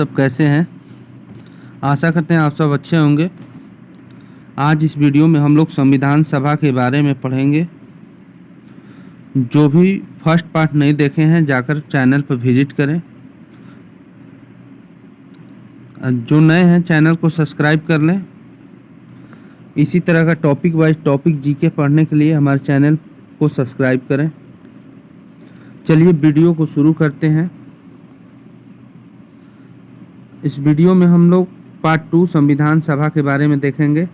सब कैसे हैं। आशा करते हैं आप सब अच्छे होंगे। आज इस वीडियो में हम लोग संविधान सभा के बारे में पढ़ेंगे। जो भी फर्स्ट पार्ट नहीं देखे हैं जाकर चैनल पर विजिट करें। जो नए हैं चैनल को सब्सक्राइब कर लें। इसी तरह का टॉपिक वाइज टॉपिक जीके पढ़ने के लिए हमारे चैनल को सब्सक्राइब करें। चलिए वीडियो को शुरू करते हैं। इस वीडियो में हम लोग पार्ट 2 संविधान सभा के बारे में देखेंगे।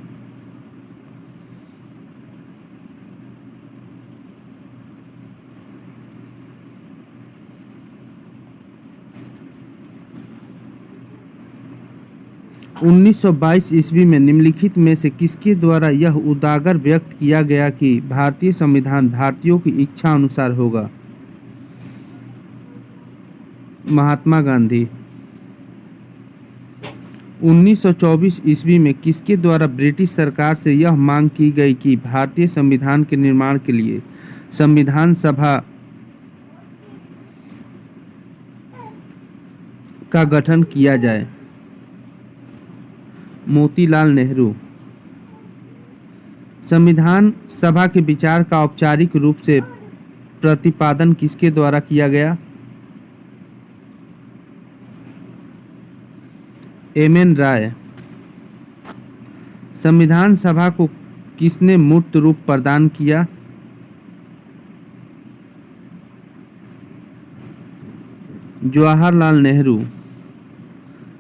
उन्नीस सौ 22 ईस्वी में निम्नलिखित में से किसके द्वारा यह उजागर व्यक्त किया गया कि भारतीय संविधान भारतीयों की इच्छा अनुसार होगा? महात्मा गांधी। 1924 ईस्वी में किसके द्वारा ब्रिटिश सरकार से यह मांग की गई कि भारतीय संविधान के निर्माण के लिए संविधान सभा का गठन किया जाए? मोतीलाल नेहरू। संविधान सभा के विचार का औपचारिक रूप से प्रतिपादन किसके द्वारा किया गया? एम.एन. राय। संविधान सभा को किसने मूर्त रूप प्रदान किया? जवाहरलाल नेहरू।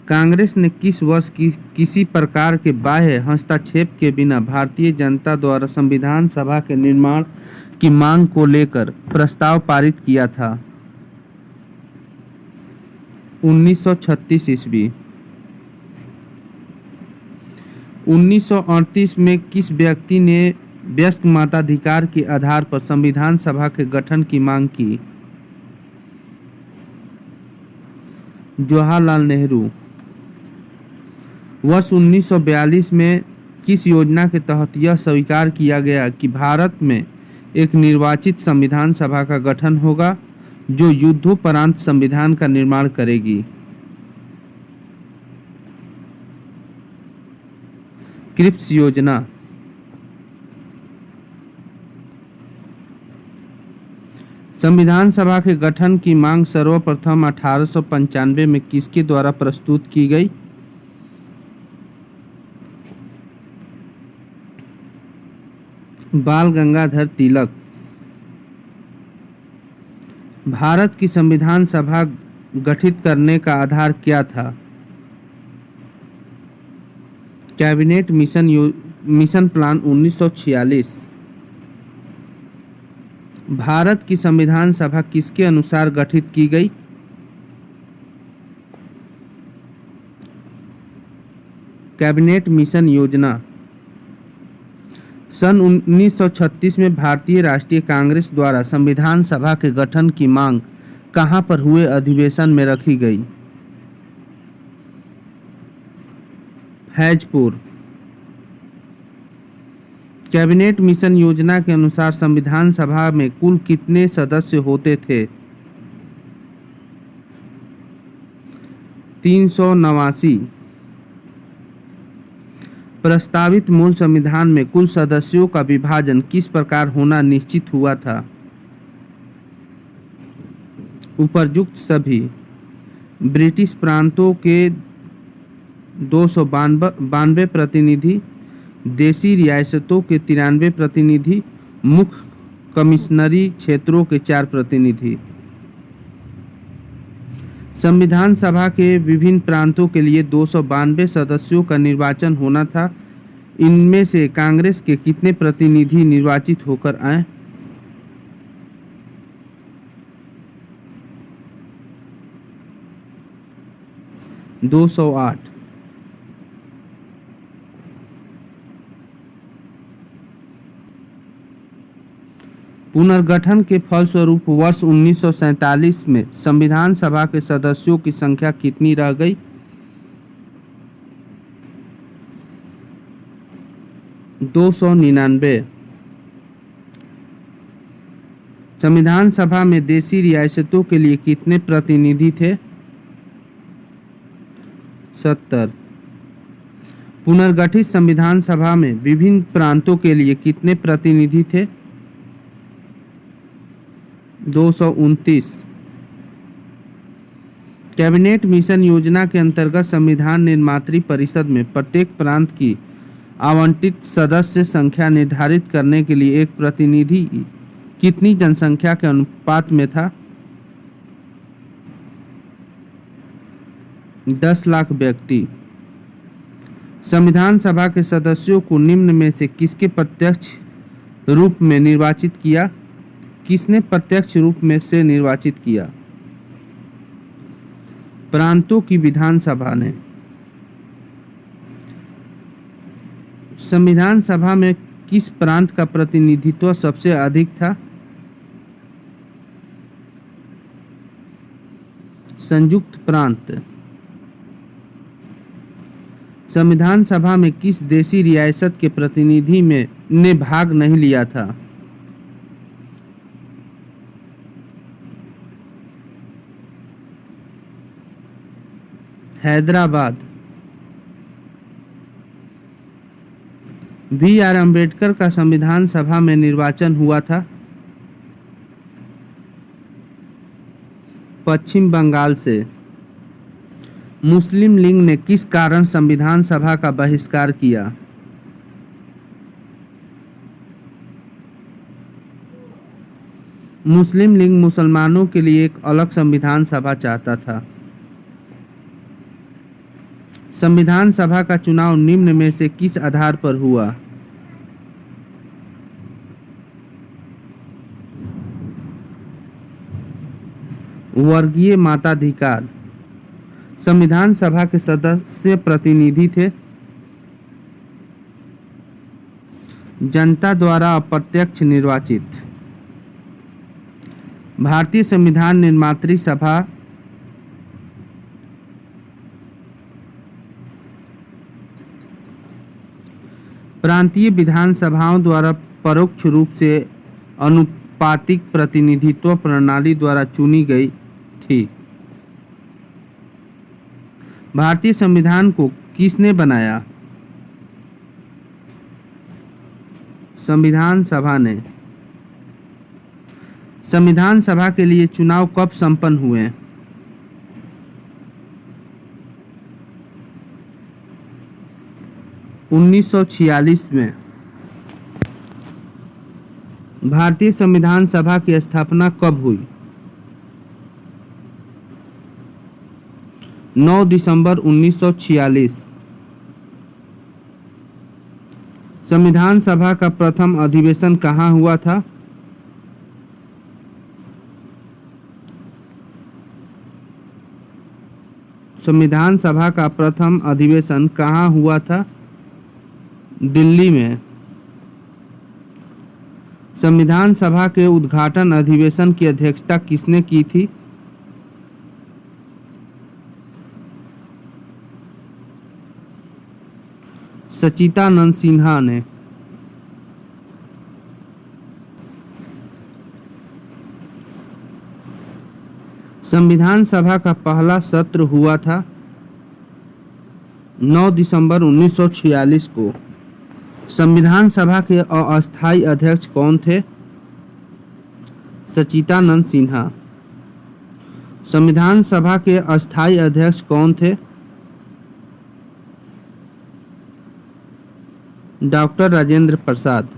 कांग्रेस ने किस वर्ष किसी प्रकार के बाह्य हस्तक्षेप के बिना भारतीय जनता द्वारा संविधान सभा के निर्माण की मांग को लेकर प्रस्ताव पारित किया था? 1936 ईस्वी। 1938 में किस व्यक्ति ने वयस्क मताधिकार के आधार पर संविधान सभा के गठन की मांग की? जवाहरलाल नेहरू। वर्ष 1942 में किस योजना के तहत यह स्वीकार किया गया कि भारत में एक निर्वाचित संविधान सभा का गठन होगा जो युद्धोपरांत संविधान का निर्माण करेगी? क्रिप्स योजना। संविधान सभा के गठन की मांग सर्वप्रथम 1895 में किसके द्वारा प्रस्तुत की गई? बाल गंगाधर तिलक। भारत की संविधान सभा गठित करने का आधार क्या था? Cabinet mission plan 1946। भारत की संविधान सभा किसके अनुसार गठित की गई? कैबिनेट मिशन योजना। सन 1936 में भारतीय राष्ट्रीय कांग्रेस द्वारा संविधान सभा के गठन की मांग कहां पर हुए अधिवेशन में रखी गई? फैजपुर। कैबिनेट मिशन योजना के अनुसार संविधान सभा में कुल कितने सदस्य होते थे? 389। प्रस्तावित मूल संविधान में कुल सदस्यों का विभाजन किस प्रकार होना निश्चित हुआ था? उपरयुक्त सभी। ब्रिटिश प्रांतों के 292 प्रतिनिधि, देशी रियासतों के 93 प्रतिनिधि, मुख्य कमिश्नरी क्षेत्रों के 4 प्रतिनिधि। संविधान सभा के विभिन्न प्रांतों के लिए 292 सदस्यों का निर्वाचन होना था। इनमें से कांग्रेस के कितने प्रतिनिधि निर्वाचित होकर आए? 208। पुनर्गठन के फलस्वरूप वर्ष 1947 में संविधान सभा के सदस्यों की संख्या कितनी रह गई? 299। संविधान सभा में देशी रियासतों के लिए कितने प्रतिनिधि थे? 70। पुनर्गठित संविधान सभा में विभिन्न प्रांतों के लिए कितने प्रतिनिधि थे? 229। कैबिनेट मिशन योजना के अंतर्गत संविधान निर्मात्री परिषद में प्रत्येक प्रांत की आवंटित सदस्य संख्या निर्धारित करने के लिए एक प्रतिनिधि कितनी जनसंख्या के अनुपात में था? 10 लाख व्यक्ति। संविधान सभा के सदस्यों को निम्न में से किसके प्रत्यक्ष रूप में निर्वाचित किया? किसने प्रत्यक्ष रूप में से निर्वाचित किया? प्रांतों की विधानसभा ने। संविधान सभा में किस प्रांत का प्रतिनिधित्व सबसे अधिक था? संयुक्त प्रांत। संविधान सभा में किस देशी रियासत के प्रतिनिधि ने भाग नहीं लिया था? हैदराबाद। BR अम्बेडकर का संविधान सभा में निर्वाचन हुआ था? पश्चिम बंगाल से। मुस्लिम लीग ने किस कारण संविधान सभा का बहिष्कार किया? मुस्लिम लीग मुसलमानों के लिए एक अलग संविधान सभा चाहता था। संविधान सभा का चुनाव निम्न में से किस आधार पर हुआ? वर्गीय मताधिकार। संविधान सभा के सदस्य प्रतिनिधि थे जनता द्वारा अप्रत्यक्ष निर्वाचित। भारतीय संविधान निर्मात्री सभा प्रांतीय विधानसभाओं द्वारा परोक्ष रूप से अनुपातिक प्रतिनिधित्व प्रणाली द्वारा चुनी गई थी। भारतीय संविधान को किसने बनाया? संविधान सभा ने। संविधान सभा के लिए चुनाव कब संपन्न हुए? (1946) में। भारतीय संविधान सभा की स्थापना कब हुई? 9 दिसंबर 1946। संविधान सभा का प्रथम अधिवेशन कहाँ हुआ था? संविधान सभा का प्रथम अधिवेशन कहाँ हुआ था? दिल्ली में। संविधान सभा के उद्घाटन अधिवेशन की अध्यक्षता किसने की थी? सच्चिदानंद सिन्हा ने। संविधान सभा का पहला सत्र हुआ था 9 दिसंबर 1946 को। संविधान सभा के अस्थायी अध्यक्ष कौन थे? सच्चिदानंद सिन्हा। संविधान सभा के अस्थायी अध्यक्ष कौन थे? डॉक्टर राजेंद्र प्रसाद।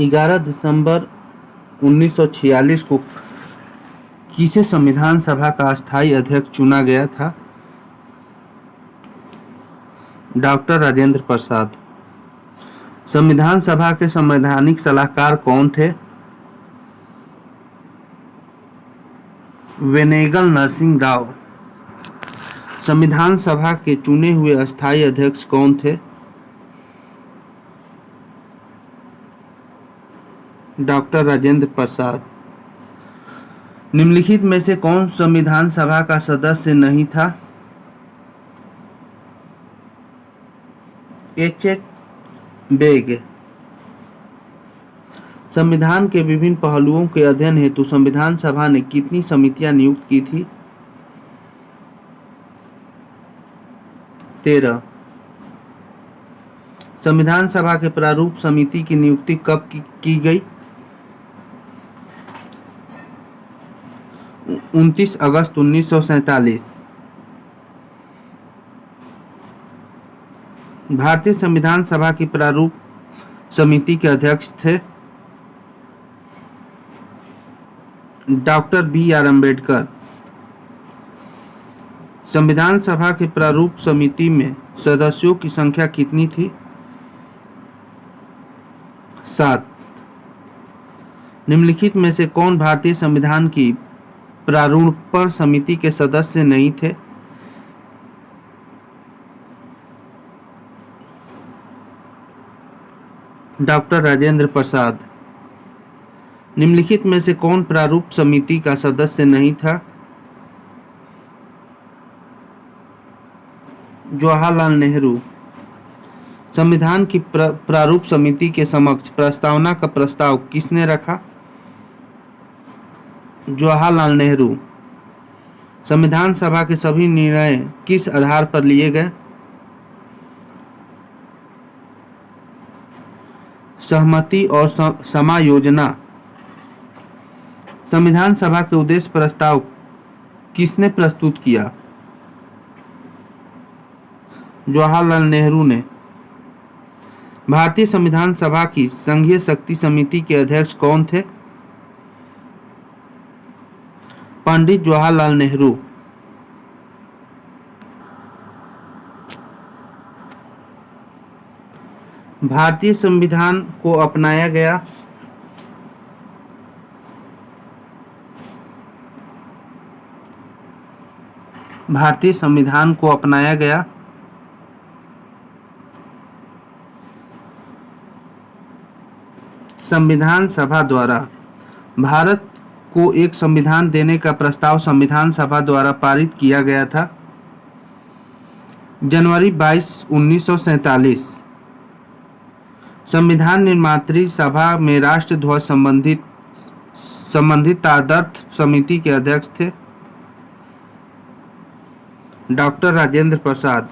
ग्यारह दिसंबर 1946 को किसे संविधान सभा का अस्थायी अध्यक्ष चुना गया था? डॉक्टर राजेंद्र प्रसाद। संविधान सभा के संवैधानिक सलाहकार कौन थे? वेनेगल नरसिंह राव। संविधान सभा के चुने हुए अस्थायी अध्यक्ष कौन थे? डॉक्टर राजेंद्र प्रसाद। निम्नलिखित में से कौन संविधान सभा का सदस्य नहीं था? H.H. बेग। संविधान के विभिन्न पहलुओं के अध्ययन हेतु संविधान सभा ने कितनी समितियां नियुक्त की थी? 13। संविधान सभा के प्रारूप समिति की नियुक्ति कब की गई? 29 अगस्त 1947। भारतीय संविधान सभा की प्रारूप समिति के अध्यक्ष थे डॉक्टर बी.आर. अम्बेडकर। संविधान सभा के प्रारूप समिति में सदस्यों की संख्या कितनी थी? 7। निम्नलिखित में से कौन भारतीय संविधान की प्रारूपण समिति के सदस्य नहीं थे? डॉक्टर राजेंद्र प्रसाद। निम्नलिखित में से कौन प्रारूप समिति का सदस्य नहीं था? जवाहरलाल नेहरू। संविधान की प्रारूप समिति के समक्ष प्रस्तावना का प्रस्ताव किसने रखा? जवाहरलाल नेहरू। संविधान सभा के सभी निर्णय किस आधार पर लिए गए? सहमति और समायोजना। संविधान सभा के उद्देश्य प्रस्ताव किसने प्रस्तुत किया? जवाहरलाल नेहरू ने। भारतीय संविधान सभा की संघीय शक्ति समिति के अध्यक्ष कौन थे? पंडित जवाहरलाल नेहरू। भारतीय संविधान को अपनाया गया भारतीय संविधान को अपनाया गया संविधान सभा द्वारा। भारत को एक संविधान देने का प्रस्ताव संविधान सभा द्वारा पारित किया गया था जनवरी 22, 1947। संविधान निर्मात्री सभा में राष्ट्र ध्वज संबंधित तदर्थ समिति के अध्यक्ष थे डॉक्टर राजेंद्र प्रसाद।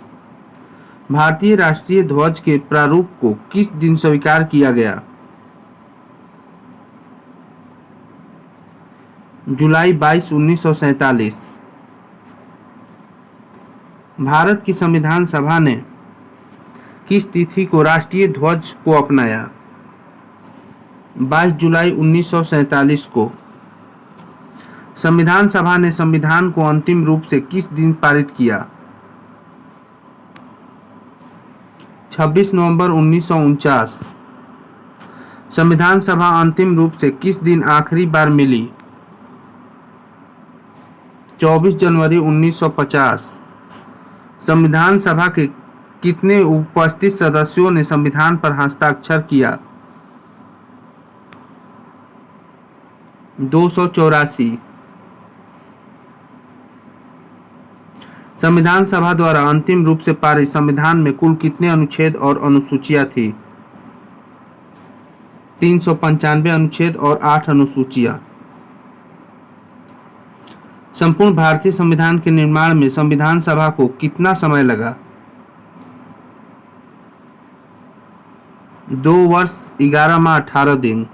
भारतीय राष्ट्रीय ध्वज के प्रारूप को किस दिन स्वीकार किया गया? जुलाई 22, 1947। भारत की संविधान सभा ने किस तिथि को राष्ट्रीय ध्वज को अपनाया? 22 जुलाई 1947 को। संविधान सभा ने संविधान को अंतिम रूप से किस दिन पारित किया? 26 नवंबर 1949। संविधान सभा अंतिम रूप से किस दिन आखिरी बार मिली? 24 जनवरी 1950। संविधान सभा के कितने उपस्थित सदस्यों ने संविधान पर हस्ताक्षर किया? 284। संविधान सभा द्वारा अंतिम रूप से पारित संविधान में कुल कितने अनुच्छेद और अनुसूचियां थी? 395 अनुच्छेद और 8 अनुसूचियां। संपूर्ण भारतीय संविधान के निर्माण में संविधान सभा को कितना समय लगा? 2 वर्ष 11 माह 18 दिन।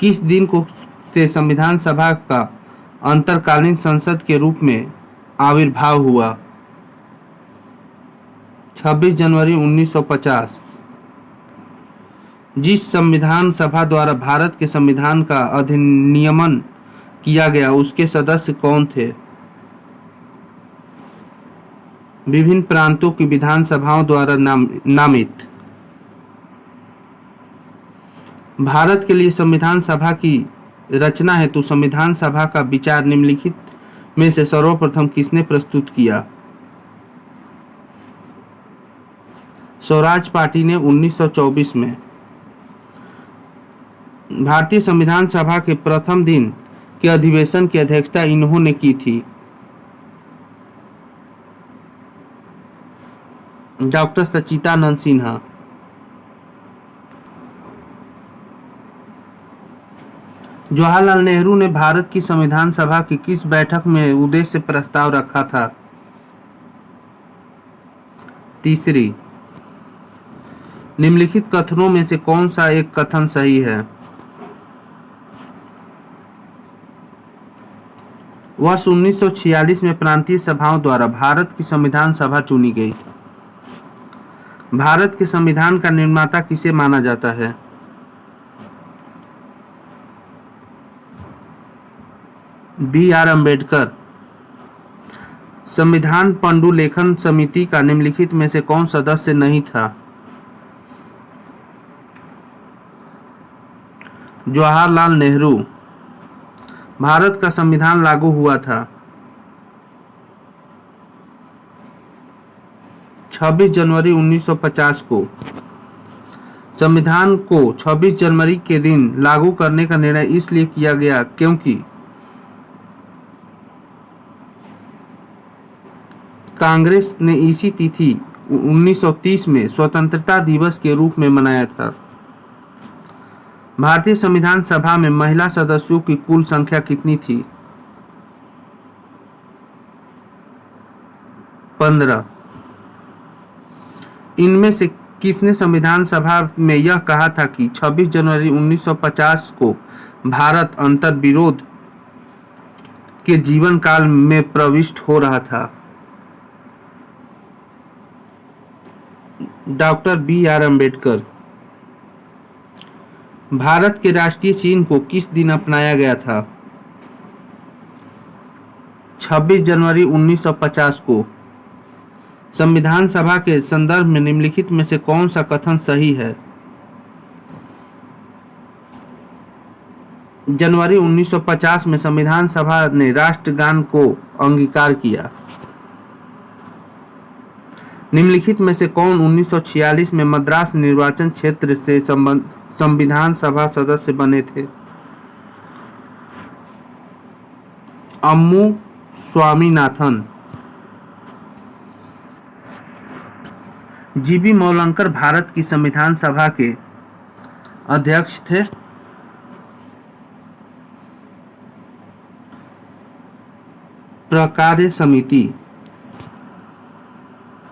किस दिन को से संविधान सभा का अंतरकालीन संसद के रूप में आविर्भाव हुआ? 26 जनवरी 1950। जिस संविधान सभा द्वारा भारत के संविधान का अधिनियमन किया गया उसके सदस्य कौन थे? विभिन्न प्रांतों की विधानसभाओं द्वारा नामित। भारत के लिए संविधान सभा की रचना हेतु संविधान सभा का विचार निम्नलिखित में से सर्वप्रथम किसने प्रस्तुत किया? स्वराज पार्टी ने 1924 में। भारतीय संविधान सभा के प्रथम दिन के अधिवेशन की अध्यक्षता इन्होंने की थी? डॉक्टर सच्चिदानंद सिन्हा। जवाहरलाल नेहरू ने भारत की संविधान सभा की किस बैठक में उद्देश्य प्रस्ताव रखा था? तीसरी। निम्नलिखित कथनों में से कौन सा एक कथन सही है? वर्ष 1946 में प्रांतीय सभाओं द्वारा भारत की संविधान सभा चुनी गई। भारत के संविधान का निर्माता किसे माना जाता है? B.R. अम्बेडकर। संविधान पांडुलेखन समिति का निम्नलिखित में से कौन सदस्य नहीं था? जवाहरलाल नेहरू। भारत का संविधान लागू हुआ था 26 जनवरी 1950 को। संविधान को 26 जनवरी के दिन लागू करने का निर्णय इसलिए किया गया क्योंकि कांग्रेस ने इसी तिथि 1930 में स्वतंत्रता दिवस के रूप में मनाया था। भारतीय संविधान सभा में महिला सदस्यों की कुल संख्या कितनी थी? 15। इनमें से किसने संविधान सभा में यह कहा था कि 26 जनवरी 1950 को भारत अंतर्विरोध के जीवन काल में प्रविष्ट हो रहा था? Doctor B.R. अम्बेडकर। भारत के राष्ट्रीय चिन्ह को किस दिन अपनाया गया था? 26 जनवरी 1950 को। संविधान सभा के संदर्भ में निम्नलिखित में से कौन सा कथन सही है? जनवरी 1950 में संविधान सभा ने राष्ट्रगान को अंगीकार किया। निम्नलिखित में से कौन 1946 में मद्रास निर्वाचन क्षेत्र से संविधान सभा सदस्य बने थे? अम्मू स्वामीनाथन। G.B. मौलंकर भारत की संविधान सभा के अध्यक्ष थे। प्रकार्य समिति